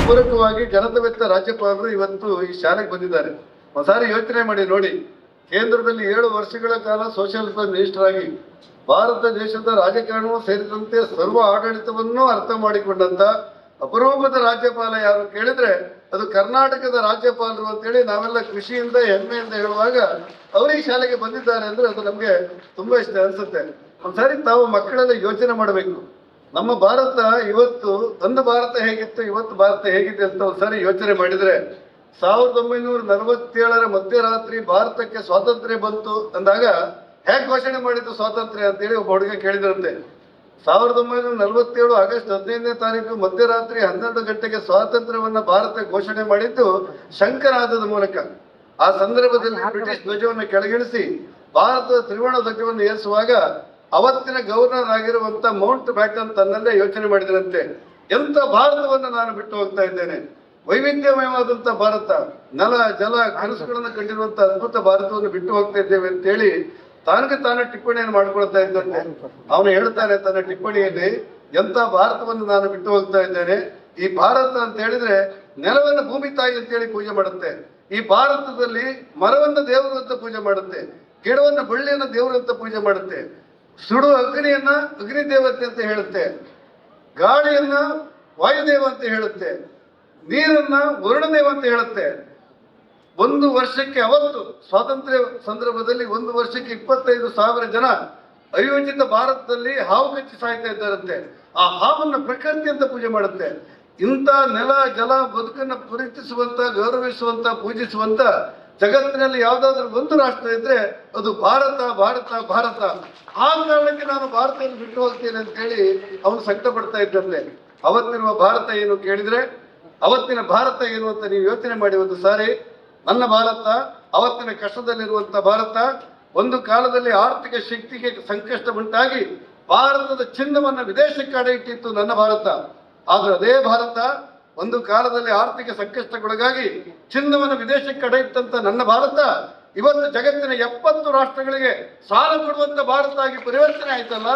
ಪೂರಕವಾಗಿ ಜನತವೆತ್ತ ರಾಜ್ಯಪಾಲರು ಇವತ್ತು ಈ ಶಾಲೆಗೆ ಬಂದಿದ್ದಾರೆ. ಒಂದ್ಸಾರಿ ಯೋಚನೆ ಮಾಡಿ ನೋಡಿ, ಕೇಂದ್ರದಲ್ಲಿ 7 ವರ್ಷಗಳ ಕಾಲ ಸೋಷಿಯಲ್ ಮಿನಿಸ್ಟರ್ ಆಗಿ ಭಾರತ ದೇಶದ ರಾಜಕಾರಣವೂ ಸೇರಿದಂತೆ ಸರ್ವ ಆಡಳಿತವನ್ನು ಅರ್ಥ ಮಾಡಿಕೊಂಡಂತ ಅಪರೂಪದ ರಾಜ್ಯಪಾಲ ಯಾರು ಕೇಳಿದ್ರೆ ಅದು ಕರ್ನಾಟಕದ ರಾಜ್ಯಪಾಲರು ಅಂತೇಳಿ ನಾವೆಲ್ಲ ಖುಷಿಯಿಂದ ಹೆಮ್ಮೆಯಿಂದ ಹೇಳುವಾಗ ಅವರು ಈ ಶಾಲೆಗೆ ಬಂದಿದ್ದಾರೆ ಅಂದ್ರೆ ಅದು ನಮ್ಗೆ ತುಂಬಾ ಇಷ್ಟ ಅನ್ಸುತ್ತೆ. ಒಂದ್ಸಾರಿ ತಾವು ಮಕ್ಕಳೆಲ್ಲ ಯೋಚನೆ ಮಾಡಬೇಕು, ನಮ್ಮ ಭಾರತ ಇವತ್ತು ಒಂದು ಭಾರತ ಹೇಗಿತ್ತು, ಇವತ್ತು ಭಾರತ ಹೇಗಿದೆ ಅಂತ ಒಂದ್ಸಾರಿ ಯೋಚನೆ ಮಾಡಿದ್ರೆ 1947ರ ಮಧ್ಯರಾತ್ರಿ ಭಾರತಕ್ಕೆ ಸ್ವಾತಂತ್ರ್ಯ ಬಂತು ಅಂದಾಗ ಹೇಗೆ ಘೋಷಣೆ ಮಾಡಿದ್ದು ಸ್ವಾತಂತ್ರ್ಯ ಅಂತೇಳಿ ಒಬ್ಬ ಹುಡುಗ ಕೇಳಿದ್ರಂತೆ. 1947 ಆಗಸ್ಟ್ 15ನೇ ತಾರೀಕು ಮಧ್ಯರಾತ್ರಿ 12 ಗಂಟೆಗೆ ಸ್ವಾತಂತ್ರ್ಯವನ್ನ ಭಾರತ ಘೋಷಣೆ ಮಾಡಿದ್ದು ಶಂಕನಾದದ ಮೂಲಕ. ಆ ಸಂದರ್ಭದಲ್ಲಿ ಬ್ರಿಟಿಷ್ ಧ್ವಜವನ್ನು ಕೆಳಗಿಳಿಸಿ ಭಾರತದ ತ್ರಿವರ್ಣ ಧ್ವಜವನ್ನು ಏರಿಸುವಾಗ ಅವತ್ತಿನ ಗವರ್ನರ್ ಆಗಿರುವಂತ ಮೌಂಟ್ ಬ್ಯಾಟನ್ ತನ್ನಲ್ಲೇ ಯೋಚನೆ ಮಾಡಿದ್ರಂತೆ, ಎಂತ ಭಾರತವನ್ನು ನಾನು ಬಿಟ್ಟು ಹೋಗ್ತಾ ಇದ್ದೇನೆ, ವೈವಿಧ್ಯಮಯವಾದಂತ ಭಾರತ, ನೆಲ ಜಲ ಕನಸುಗಳನ್ನು ಕಂಡಿರುವಂತ ಅದ್ಭುತ ಭಾರತವನ್ನು ಬಿಟ್ಟು ಹೋಗ್ತಾ ಇದ್ದೇವೆ ಅಂತ ಹೇಳಿ ತಾನೇ ಟಿಪ್ಪಣಿಯನ್ನು ಮಾಡ್ಕೊಳ್ತಾ ಇದ್ದಂತೆ. ಅವನು ಹೇಳ್ತಾನೆ ತನ್ನ ಟಿಪ್ಪಣಿಯಲ್ಲಿ, ಎಂತ ಭಾರತವನ್ನು ನಾನು ಬಿಟ್ಟು ಹೋಗ್ತಾ ಇದ್ದೇನೆ, ಈ ಭಾರತ ಅಂತ ಹೇಳಿದ್ರೆ ನೆಲವನ್ನು ಭೂಮಿ ತಾಯಿ ಅಂತೇಳಿ ಪೂಜೆ ಮಾಡುತ್ತೆ, ಈ ಭಾರತದಲ್ಲಿ ಮರವನ್ನ ದೇವರು ಅಂತ ಪೂಜೆ ಮಾಡುತ್ತೆ, ಗಿಡವನ್ನ ಬಳ್ಳಿಯನ್ನ ದೇವರು ಅಂತ ಪೂಜೆ ಮಾಡುತ್ತೆ, ಸುಡು ಅಗ್ನಿಯನ್ನ ಅಗ್ನಿ ದೇವತೆ ಅಂತ ಹೇಳುತ್ತೆ, ಗಾಳಿಯನ್ನ ವಾಯುದೇವ ಅಂತ ಹೇಳುತ್ತೆ, ನೀರನ್ನ ವರುಣದೇವ ಅಂತ ಹೇಳುತ್ತೆ. ಒಂದು ವರ್ಷಕ್ಕೆ ಅವತ್ತು ಸ್ವಾತಂತ್ರ್ಯ ಸಂದರ್ಭದಲ್ಲಿ 1 ವರ್ಷಕ್ಕೆ 25,000 ಜನ ಅಯೋಚಿತ ಭಾರತದಲ್ಲಿ ಹಾವು ಕಚ್ಚಿ ಸಾಯ್ತಾ ಇದ್ದಾರಂತೆ. ಆ ಹಾವನ್ನ ಪ್ರಕೃತಿ ಅಂತ ಪೂಜೆ ಮಾಡುತ್ತೆ. ಇಂಥ ನೆಲ ಜಲ ಬದುಕನ್ನ ಪ್ರೀತಿಸುವಂತ, ಗೌರವಿಸುವಂತ, ಪೂಜಿಸುವಂತ ಜಗತ್ತಿನಲ್ಲಿ ಯಾವ್ದಾದ್ರು ಒಂದು ರಾಷ್ಟ್ರ ಇದ್ರೆ ಅದು ಭಾರತ ಭಾರತ ಭಾರತ. ಆ ಕಾರಣಕ್ಕೆ ನಾನು ಭಾರತವನ್ನು ಬಿಟ್ಟು ಹೋಗ್ತೇನೆ ಅಂತ ಹೇಳಿ ಅವನು ಸಂಕಟ ಪಡ್ತಾ ಇದ್ದಂತೆ. ಅವತ್ತಿರುವ ಭಾರತ ಏನು ಕೇಳಿದ್ರೆ, ಅವತ್ತಿನ ಭಾರತ ಏನು ಅಂತ ನೀವು ಯೋಚನೆ ಮಾಡಿ ಒಂದು ಸಾರಿ. ನನ್ನ ಭಾರತ, ಅವತ್ತಿನ ಕಷ್ಟದಲ್ಲಿರುವಂತ ಭಾರತ, ಒಂದು ಕಾಲದಲ್ಲಿ ಆರ್ಥಿಕ ಶಕ್ತಿಗೆ ಸಂಕಷ್ಟ ಉಂಟಾಗಿ ಭಾರತದ ಚಿನ್ನವನ್ನು ವಿದೇಶಕ್ಕೆ ಅಡ ಇಟ್ಟಿತ್ತು ನನ್ನ ಭಾರತ. ಆದ್ರೆ ಅದೇ ಭಾರತ ಒಂದು ಕಾಲದಲ್ಲಿ ಆರ್ಥಿಕ ಸಂಕಷ್ಟಕ್ಕೊಳಗಾಗಿ ಚಿನ್ನವನ್ನು ವಿದೇಶಕ್ಕೆ ಅಡ ಇಟ್ಟಂತ ನನ್ನ ಭಾರತ ಇವತ್ತು ಜಗತ್ತಿನ 70 ರಾಷ್ಟ್ರಗಳಿಗೆ ಸಾಲ ಕೊಡುವಂತ ಭಾರತ ಆಗಿ ಪರಿವರ್ತನೆ ಆಯ್ತಲ್ಲ,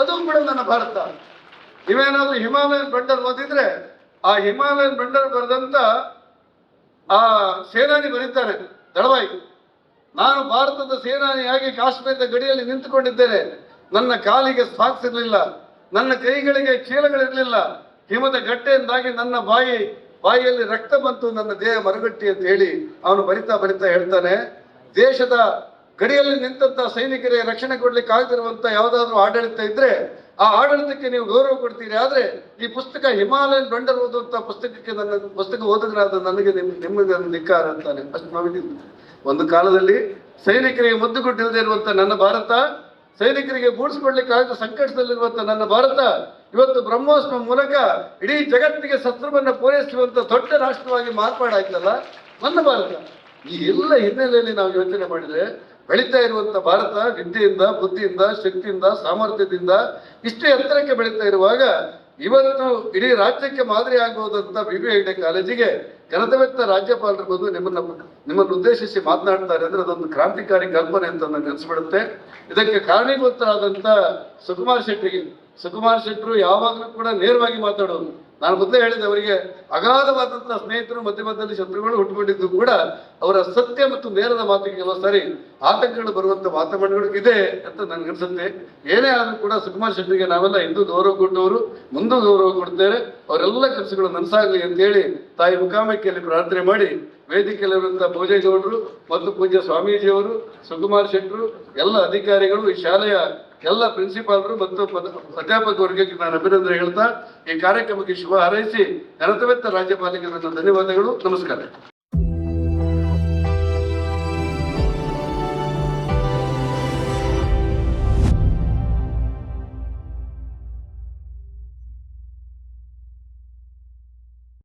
ಅದು ಕೂಡ ನನ್ನ ಭಾರತ. ನೀವೇನಾದ್ರೂ ಹಿಮಾಲಯನ್ ಬಂಡರ್ ಓದಿದ್ರೆ ಆ ಹಿಮಾಲಯನ್ ಬಂಡರ್ ಬರೆದಂತ ಆ ಸೇನಾನಿ ಬರೀತಾರೆ, ದಳವಾಯಿ, ನಾನು ಭಾರತದ ಸೇನಾನಿಯಾಗಿ ಕಾಶ್ಮೀರದ ಗಡಿಯಲ್ಲಿ ನಿಂತುಕೊಂಡಿದ್ದೇನೆ, ನನ್ನ ಕಾಲಿಗೆ ಸಾಕ್ಸ್ ಇರಲಿಲ್ಲ, ನನ್ನ ಕೈಗಳಿಗೆ ಚೀಲಗಳಿರಲಿಲ್ಲ, ಹಿಮದ ಗಟ್ಟೆಯಿಂದಾಗಿ ನನ್ನ ಬಾಯಿಯಲ್ಲಿ ರಕ್ತ ಬಂತು, ನನ್ನ ದೇಹ ಮರಗಟ್ಟಿ ಅಂತ ಹೇಳಿ ಅವನು ಬರಿತಾ ಹೇಳ್ತಾನೆ. ದೇಶದ ಗಡಿಯಲ್ಲಿ ನಿಂತ ಸೈನಿಕರಿಗೆ ರಕ್ಷಣೆ ಕೊಡ್ಲಿಕ್ಕೆ ಆಗದಿರುವಂತ ಯಾವ್ದಾದ್ರು ಆಡಳಿತ ಇದ್ರೆ ಆ ಆಡಳಿತಕ್ಕೆ ನೀವು ಗೌರವ ಕೊಡ್ತೀರಿ. ಆದ್ರೆ ಈ ಪುಸ್ತಕ ಹಿಮಾಲಯನ್ ಬಂಡರ್ ಓದುವಂತ ಪುಸ್ತಕಕ್ಕೆ ನನ್ನ ಪುಸ್ತಕ ಓದಿದ್ರಾದ ನನಗೆ ನಿಮಗೆ ಧಿಕ್ಕಾರ ಅಂತಾನೆ. ಅಷ್ಟು ನೋವಿದ್ದು ಒಂದು ಕಾಲದಲ್ಲಿ ಸೈನಿಕರಿಗೆ ಮುದ್ದು ಕೊಟ್ಟಿಲ್ಲದೆ ಇರುವಂತ ನನ್ನ ಭಾರತ, ಸೈನಿಕರಿಗೆ ಗೂಡಿಸ್ಕೊಡ್ಲಿಕ್ಕೆ ಆಗ ಸಂಕಟದಲ್ಲಿರುವಂತ ನನ್ನ ಭಾರತ ಇವತ್ತು ಬ್ರಹ್ಮೋಸ್ಮ ಮೂಲಕ ಇಡೀ ಜಗತ್ತಿಗೆ ಶತ್ರುವನ್ನ ಪೂರೈಸುವಂತ ದೊಡ್ಡ ರಾಷ್ಟ್ರವಾಗಿ ಮಾರ್ಪಾಡಾಯ್ತಲ್ಲ ನನ್ನ ಭಾರತ. ಈ ಎಲ್ಲ ಹಿನ್ನೆಲೆಯಲ್ಲಿ ನಾವು ಯೋಚನೆ ಮಾಡಿದ್ರೆ ಬೆಳೀತಾ ಇರುವಂತ ಭಾರತ ವಿದ್ಯೆಯಿಂದ, ಬುದ್ಧಿಯಿಂದ, ಶಕ್ತಿಯಿಂದ, ಸಾಮರ್ಥ್ಯದಿಂದ ಇಷ್ಟೇ ಎತ್ತರಕ್ಕೆ ಬೆಳೀತಾ ಇರುವಾಗ ಇವತ್ತು ಇಡೀ ರಾಜ್ಯಕ್ಕೆ ಮಾದರಿ ಆಗುವುದಂತ BBID ಕಾಲೇಜಿಗೆ ಜನತವೆತ್ತ ರಾಜ್ಯಪಾಲರು ಬಂದು ನಿಮ್ಮನ್ನು ಉದ್ದೇಶಿಸಿ ಮಾತನಾಡ್ತಾರೆ ಅಂದ್ರೆ ಅದೊಂದು ಕ್ರಾಂತಿಕಾರಿ ಕಲ್ಪನೆ ಅಂತ ನನಗೆ ಅನಿಸ್ಬಿಡುತ್ತೆ. ಇದಕ್ಕೆ ಕಾರಣೀಭೂತರಾದಂತ ಸುಕುಮಾರ್ ಶೆಟ್ಟರು ಯಾವಾಗಲೂ ಕೂಡ ನೇರವಾಗಿ ಮಾತಾಡೋದು. ನಾನು ಮೊದಲೇ ಹೇಳಿದೆ, ಅವರಿಗೆ ಅಗಾಧವಾದಂತಹ ಸ್ನೇಹಿತರು, ಮಧ್ಯದಲ್ಲಿ ಶತ್ರುಗಳು ಹುಟ್ಟುಕೊಂಡಿದ್ದು ಕೂಡ ಅವರ ಸತ್ಯ ಮತ್ತು ನೇರದ ಮಾತಿಗೆ ಕೆಲವು ಸಾರಿ ಆತಂಕಗಳು ಬರುವಂತ ವಾತಾವರಣಗಳು ಇದೆ ಅಂತ ನನ್ಗನ್ಸುತ್ತೆ. ಏನೇ ಆದ್ರೂ ಕೂಡ ಸುಕುಮಾರ್ ಶೆಟ್ಟರಿಗೆ ನಾವೆಲ್ಲ ಇಂದು ಗೌರವ ಕೊಟ್ಟವರು, ಮುಂದೂ ಗೌರವ ಕೊಡ್ತೇವೆ. ಅವರೆಲ್ಲ ಕೆಲಸಗಳು ನನಸಾಗಲಿ ಅಂತೇಳಿ ತಾಯಿ ಮುಖಾಮಕ್ಕಿಯಲ್ಲಿ ಪ್ರಾರ್ಥನೆ ಮಾಡಿ ವೇದಿಕೆಯಲ್ಲಿರುವಂತಹ ಭೋಜೇಗೌಡರು ಮತ್ತು ಪೂಜ್ಯ ಸ್ವಾಮೀಜಿಯವರು, ಸುಕುಮಾರ್ ಶೆಟ್ಟರು, ಎಲ್ಲ ಅಧಿಕಾರಿಗಳು, ಈ ಶಾಲೆಯ ಎಲ್ಲ ಪ್ರಿನ್ಸಿಪಾಲರು ಮತ್ತು ಅಧ್ಯಾಪಕ ವರ್ಗಕ್ಕೆ ನಾನು ಅಭಿನಂದನೆ ಹೇಳ್ತಾ ಈ ಕಾರ್ಯಕ್ರಮಕ್ಕೆ ಶುಭ ಹಾರೈಸಿ ಜನತವೆತ್ತ ರಾಜ್ಯಪಾಲರಿಗೆ ನನ್ನ ಧನ್ಯವಾದಗಳು. ನಮಸ್ಕಾರ.